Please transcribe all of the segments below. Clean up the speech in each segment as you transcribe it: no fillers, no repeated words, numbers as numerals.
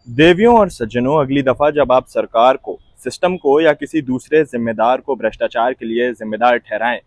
देवियों और सज्जनों, अगली दफा जब आप सरकार को, सिस्टम को या किसी दूसरे जिम्मेदार को भ्रष्टाचार के लिए जिम्मेदार ठहराएं,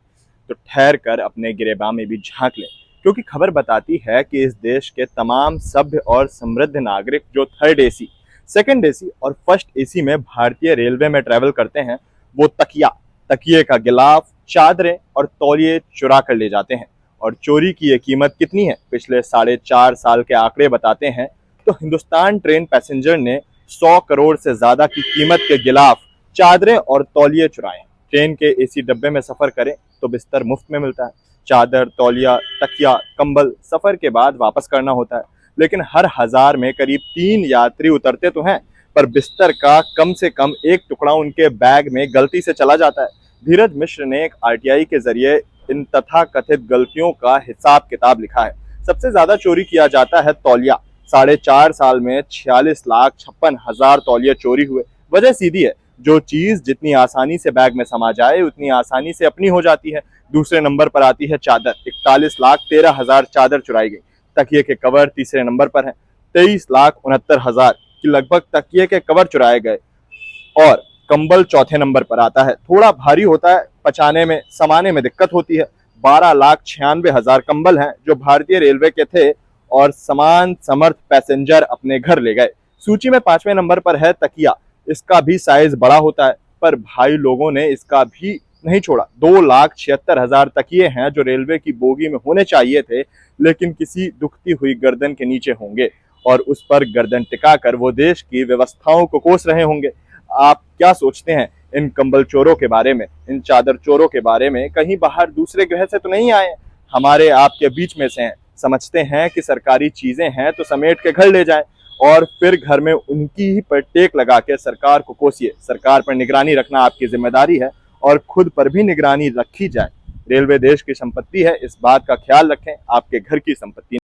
तो ठहर कर अपने गिरेबान में भी झांक लें। क्योंकि खबर बताती है कि इस देश के तमाम सभ्य और समृद्ध नागरिक जो थर्ड एसी, सेकंड एसी और फर्स्ट एसी में भारतीय रेलवे में ट्रेवल करते हैं, वो तकिए का गिलाफ, चादरें और तौलिए चुरा कर ले जाते हैं। और चोरी की ये कीमत कितनी है, पिछले 4.5 साल के आंकड़े बताते हैं। तो हिंदुस्तान ट्रेन पैसेंजर ने 100 करोड़ से ज्यादा की कीमत के गिलाफ, चादरें और तौलिए चुराए। ट्रेन के एसी डब्बे में सफर करें तो बिस्तर मुफ्त में मिलता है, चादर, तौलिया, तकिया, कंबल सफर के बाद वापस करना होता है। लेकिन हर 1000 में करीब 3 यात्री उतरते तो हैं, पर बिस्तर का कम से कम एक टुकड़ा उनके बैग में गलती से चला जाता है। धीरज मिश्र ने एक आरटीआई के जरिए इन तथाकथित गलतियों का हिसाब किताब लिखा है। सबसे ज्यादा चोरी किया जाता है तौलिया। 4.5 साल में 46,56,000 तौलिया चोरी हुए। वजह सीधी है, जो चीज जितनी आसानी से बैग में समा जाए उतनी आसानी से अपनी हो जाती है। दूसरे नंबर पर आती है चादर। 41,13,000 चादर चुराई गई। तकिए के कवर तीसरे नंबर पर है। 23,69,000 की लगभग तकिए के कवर चुराए गए। और कंबल चौथे नंबर पर आता है। थोड़ा भारी होता है, पचाने में, समाने में दिक्कत होती है। 12,96,000 कंबल हैं जो भारतीय रेलवे के थे और समान समर्थ पैसेंजर अपने घर ले गए। सूची में 5वें नंबर पर है तकिया। इसका भी साइज बड़ा होता है, पर भाई लोगों ने इसका भी नहीं छोड़ा। 2,76,000 तकिए हैं जो रेलवे की बोगी में होने चाहिए थे, लेकिन किसी दुखती हुई गर्दन के नीचे होंगे और उस पर गर्दन टिकाकर वो देश की व्यवस्थाओं को कोस रहे होंगे। आप क्या सोचते हैं इन कंबल चोरों के बारे में, इन चादर चोरों के बारे में? कहीं बाहर दूसरे ग्रह से तो नहीं आए, हमारे आपके बीच में से हैं। समझते हैं कि सरकारी चीजें हैं तो समेट के घर ले जाएं और फिर घर में उनकी ही पर टेक लगा के सरकार को कोसिए। सरकार पर निगरानी रखना आपकी जिम्मेदारी है और खुद पर भी निगरानी रखी जाए। रेलवे देश की संपत्ति है, इस बात का ख्याल रखें, आपके घर की संपत्ति